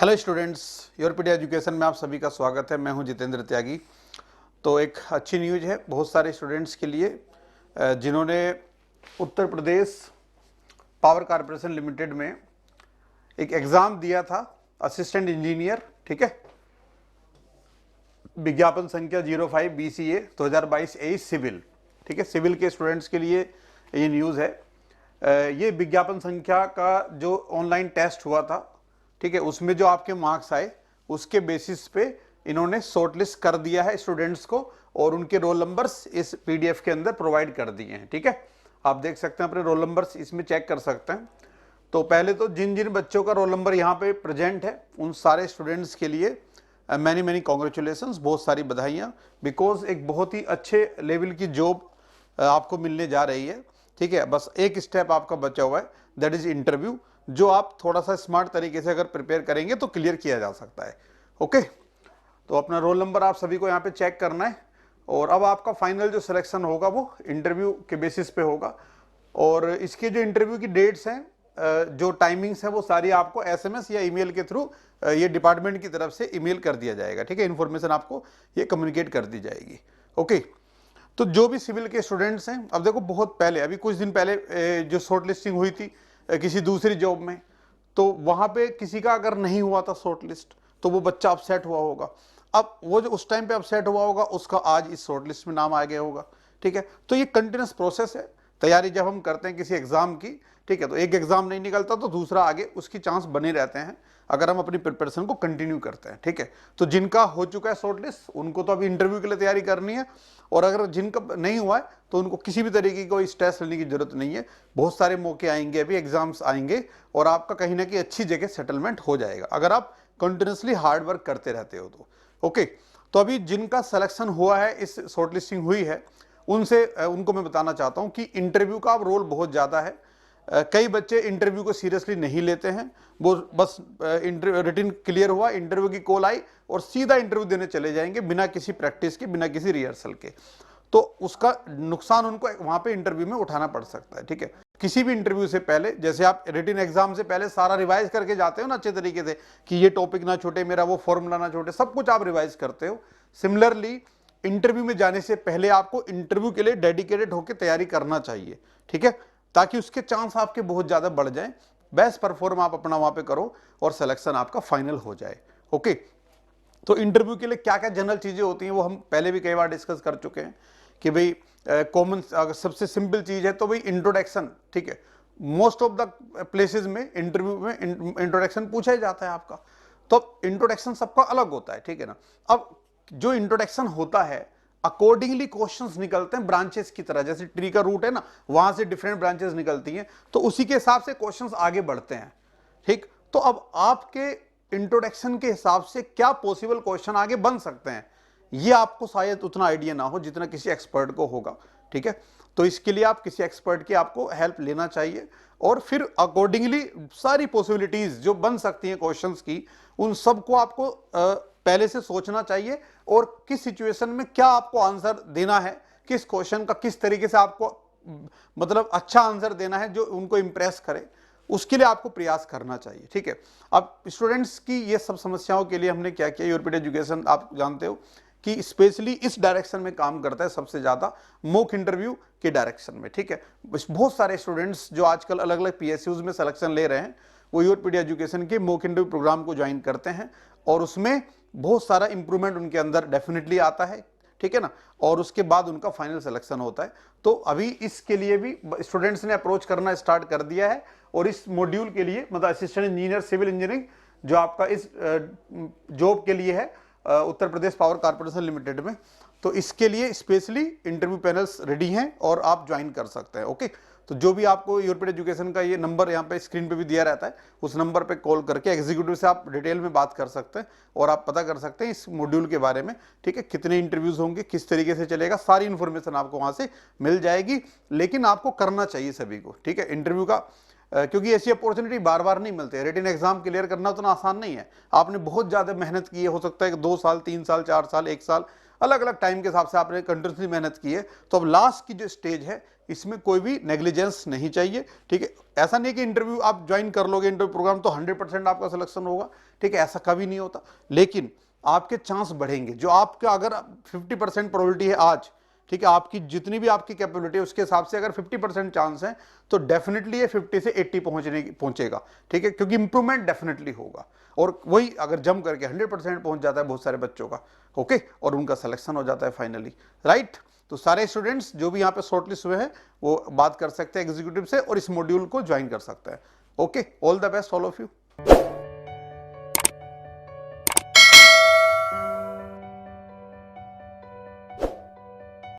Hello students, यूरोपीडिया education में आप सभी का स्वागत है। मैं हूं जितेंद्र त्यागी। तो एक अच्छी न्यूज़ है बहुत सारे स्टूडेंट्स के लिए जिन्होंने Uttar Pradesh power corporation limited में एक एग्ज़ाम दिया था असिस्टेंट इंजीनियर, ठीक है, विज्ञापन संख्या 05 BCA 2022-23 सिविल, ठीक है। सिविल के स्टूडेंट्स के लिए ये न्यूज़ है। ये विज्ञापन संख्या का जो ऑनलाइन टेस्ट हुआ था, ठीक है, उसमें जो आपके मार्क्स आए उसके बेसिस पे इन्होंने शॉर्टलिस्ट कर दिया है स्टूडेंट्स को और उनके रोल नंबर्स इस पीडीएफ के अंदर प्रोवाइड कर दिए हैं, ठीक है। आप देख सकते हैं, अपने रोल नंबर्स इसमें चेक कर सकते हैं। तो पहले तो जिन जिन बच्चों का रोल नंबर यहाँ पे प्रेजेंट है उन सारे स्टूडेंट्स के लिए मैनी कॉन्ग्रेचुलेशंस, बहुत सारी बधाइयाँ, बिकॉज एक बहुत ही अच्छे लेवल की जॉब आपको मिलने जा रही है, ठीक है। बस एक स्टेप आपका बचा हुआ है, दैट इज इंटरव्यू, जो आप थोड़ा सा स्मार्ट तरीके से अगर प्रिपेयर करेंगे तो क्लियर किया जा सकता है। ओके, तो अपना रोल नंबर आप सभी को यहाँ पे चेक करना है और अब आपका फाइनल जो सिलेक्शन होगा वो इंटरव्यू के बेसिस पे होगा। और इसके जो इंटरव्यू की डेट्स हैं, जो टाइमिंग्स हैं, वो सारी आपको एसएमएस या ईमेल के थ्रू ये डिपार्टमेंट की तरफ से ईमेल कर दिया जाएगा, ठीक है। इन्फॉर्मेशन आपको ये कम्युनिकेट कर दी जाएगी। ओके, तो जो भी सिविल के स्टूडेंट्स हैं, अब देखो बहुत पहले, अभी कुछ दिन पहले जो शॉर्ट लिस्टिंग हुई थी किसी दूसरी जॉब में, तो वहाँ पे किसी का अगर नहीं हुआ था शॉर्ट लिस्ट तो वो बच्चा अपसेट हुआ होगा। अब वो जो उस टाइम पे अपसेट हुआ होगा उसका आज इस शॉर्ट लिस्ट में नाम आ गया होगा, ठीक है। तो ये कंटिन्यूस प्रोसेस है, तैयारी जब हम करते हैं किसी एग्जाम की, ठीक है, तो एक एग्जाम नहीं निकलता तो दूसरा आगे उसकी चांस बने रहते हैं अगर हम अपनी प्रिपरेशन को कंटिन्यू करते हैं, ठीक है। तो जिनका हो चुका है शॉर्ट लिस्ट उनको तो अभी इंटरव्यू के लिए तैयारी करनी है, और अगर जिनका नहीं हुआ है तो उनको किसी भी तरीके की कोई स्ट्रेस लेने की जरूरत नहीं है। बहुत सारे मौके आएंगे, अभी एग्जाम्स आएंगे और आपका कहीं ना कहीं अच्छी जगह सेटलमेंट हो जाएगा अगर आप कंटिन्यूसली हार्ड वर्क करते रहते हो तो। ओके, तो अभी जिनका सिलेक्शन हुआ है, इस शॉर्टलिस्टिंग हुई है, उनको मैं बताना चाहता हूं कि इंटरव्यू का अब रोल बहुत ज़्यादा है। कई बच्चे इंटरव्यू को सीरियसली नहीं लेते हैं, वो बस रिटन क्लियर हुआ, इंटरव्यू की कॉल आई और सीधा इंटरव्यू देने चले जाएंगे बिना किसी प्रैक्टिस के, बिना किसी रिहर्सल के। तो उसका नुकसान उनको वहां पे इंटरव्यू में उठाना पड़ सकता है, ठीक है। किसी भी इंटरव्यू से पहले, जैसे आप रिटन एग्जाम से पहले सारा रिवाइज करके जाते हो ना अच्छे तरीके से कि ये टॉपिक ना छूटे, मेरा वो फॉर्मूला ना छूटे, सब कुछ आप रिवाइज करते हो। सिमिलरली इंटरव्यू में जाने से पहले आपको इंटरव्यू के लिए डेडिकेटेड होकर तैयारी करना चाहिए, ठीक है, ताकि उसके चांस आपके बहुत ज्यादा बढ़ जाएं। बेस्ट परफॉर्म आप अपना वहां पे करो और सिलेक्शन आपका फाइनल हो जाए। ओके, तो इंटरव्यू के लिए क्या क्या जनरल चीजें होती हैं वो हम पहले भी कई बार डिस्कस कर चुके हैं कि भाई कॉमन सबसे सिंपल चीज है तो भाई इंट्रोडक्शन, ठीक है। मोस्ट ऑफ द प्लेसेस में इंटरव्यू में इंट्रोडक्शन पूछा ही जाता है आपका, तो इंट्रोडक्शन सबका अलग होता है, ठीक है ना। अब जो इंट्रोडक्शन होता है अकॉर्डिंगली क्वेश्चंस निकलते हैं ब्रांचेस की तरह, जैसे ट्री का रूट है ना, वहां से डिफरेंट ब्रांचेस निकलती हैं, तो उसी के हिसाब से क्वेश्चंस आगे बढ़ते हैं, ठीक। तो अब आपके इंट्रोडक्शन के हिसाब से क्या पॉसिबल क्वेश्चन आगे बन सकते हैं, ये आपको शायद उतना आइडिया ना हो जितना किसी एक्सपर्ट को होगा, ठीक है। तो इसके लिए आप किसी एक्सपर्ट की आपको हेल्प लेना चाहिए और फिर अकॉर्डिंगली सारी पॉसिबिलिटीज जो बन सकती हैं क्वेश्चंस की, उन सबको आपको पहले से सोचना चाहिए और किस सिचुएशन में क्या आपको आंसर देना है, किस क्वेश्चन का किस तरीके से आपको मतलब अच्छा आंसर देना है जो उनको इंप्रेस करे, उसके लिए आपको प्रयास करना चाहिए, ठीक है। अब स्टूडेंट्स की ये सब समस्याओं के लिए हमने क्या किया, यूरोपीडिया एजुकेशन आप जानते हो कि स्पेशली इस डायरेक्शन में काम करता है सबसे ज्यादा, मॉक इंटरव्यू के डायरेक्शन में, ठीक है। बहुत सारे स्टूडेंट्स जो आजकल अलग अलग पीएसयूज में सिलेक्शन ले रहे हैं वो यूरोपीडिया एजुकेशन के मॉक इंटरव्यू प्रोग्राम को ज्वाइन करते हैं और उसमें बहुत सारा इंप्रूवमेंट उनके अंदर डेफिनेटली आता है, ठीक है ना, और उसके बाद उनका फाइनल सिलेक्शन होता है। तो अभी इसके लिए भी स्टूडेंट्स ने अप्रोच करना स्टार्ट कर दिया है और इस मॉड्यूल के लिए, मतलब असिस्टेंट इंजीनियर सिविल इंजीनियरिंग जो आपका इस जॉब के लिए है Uttar Pradesh power corporation limited में, तो इसके लिए स्पेशली इंटरव्यू पैनल्स रेडी हैं और आप ज्वाइन कर सकते हैं। ओके, तो जो भी आपको यूरोपीडिया एजुकेशन का ये नंबर यहाँ पे स्क्रीन पे भी दिया रहता है, उस नंबर पे कॉल करके एग्जीक्यूटिव से आप डिटेल में बात कर सकते हैं और आप पता कर सकते हैं इस मॉड्यूल के बारे में, ठीक है, कितने इंटरव्यूज होंगे, किस तरीके से चलेगा, सारी इंफॉर्मेशन आपको वहां से मिल जाएगी। लेकिन आपको करना चाहिए सभी को, ठीक है, इंटरव्यू का, क्योंकि ऐसी अपॉर्चुनिटी बार बार नहीं मिलती है। रिटन एग्जाम क्लियर करना उतना आसान नहीं है, आपने बहुत ज्यादा मेहनत की है, हो सकता है कि 2 साल 3 साल 4 साल 1 साल अलग अलग टाइम के हिसाब से आपने कंटिन्यूसली मेहनत की है, तो अब लास्ट की जो स्टेज है इसमें कोई भी नेग्लिजेंस नहीं चाहिए, ठीक है। ऐसा नहीं कि इंटरव्यू आप ज्वाइन कर लोगे इंटरव्यू प्रोग्राम तो 100% आपका सिलेक्शन होगा, ठीक है, ऐसा कभी नहीं होता। लेकिन आपके चांस बढ़ेंगे, जो आपका अगर 50% प्रोबेबिलिटी है आज, ठीक है, आपकी जितनी भी आपकी कैपेबिलिटी है उसके हिसाब से अगर 50% चांस है तो डेफिनेटली ये 50 से 80 पहुंचेगा, ठीक है, क्योंकि इंप्रूवमेंट डेफिनेटली होगा। और वही अगर जम करके 100% पहुंच जाता है बहुत सारे बच्चों का, ओके, और उनका सिलेक्शन हो जाता है फाइनली, राइट। तो सारे स्टूडेंट्स जो भी यहाँ पे शॉर्टलिस्ट हुए हैं वो बात कर सकते हैं एग्जीक्यूटिव से और इस मॉड्यूल को ज्वाइन कर सकते हैं। Okay, all the best all of you.